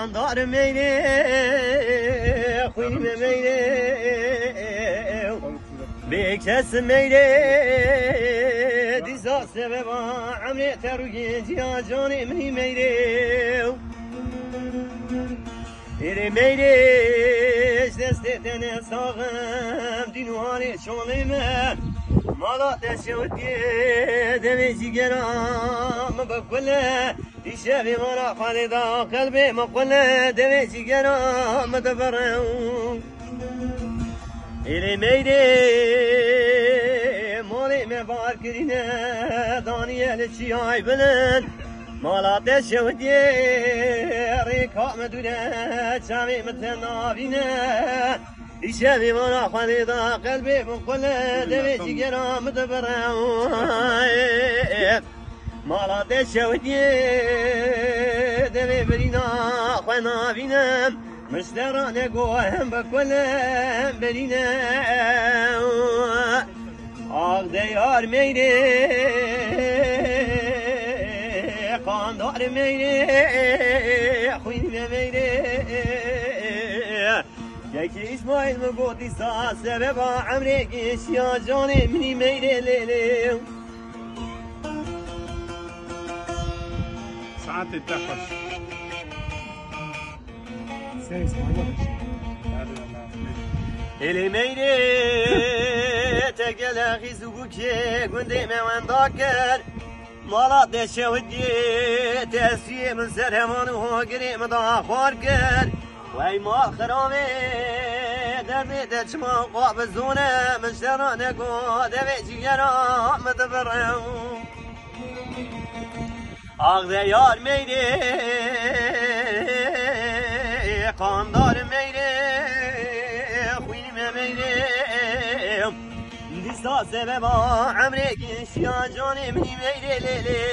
قاندار میره خوینی میره بیکس میره دیزا سبب عمری تروی جیا جانی منی میره ایره میره دست تنه ساغم دینواری شومی من مالا تشودی دمی جیگرام بکله دیشبی مرا خالدا قلبی مقله دمی جیگرام دبرم ایره میره مالی مبار کرینه دانیل چی های بلند مالا تشودی ریکا مدونه چامی متنابینه دیشبی مرا خالدا قلبی مقله دمی جیگرام دبرم مالا تشودی دمی برینا خوانا بینم مشترانه گوهم بکنم برینم آغ دیار میره قاندار میره خوین میره یکی اسماعیل مگوتی ساسه با عمری گیشیا جانی منی میره لیلی ساعات الدفش إلي ميري تقل أخي سوقك قندي من ذاكر مالا تشودي تأسي من سرمان وهو قريب ضاخور كر وي ما خرامي دمي تجمع قاب الزونة من شرانك ودمي جيرا متفرم آغذي يار ميري قاندار میره خوینی میره دیستا سبب عمره گیشیا جانی منی میره لیلی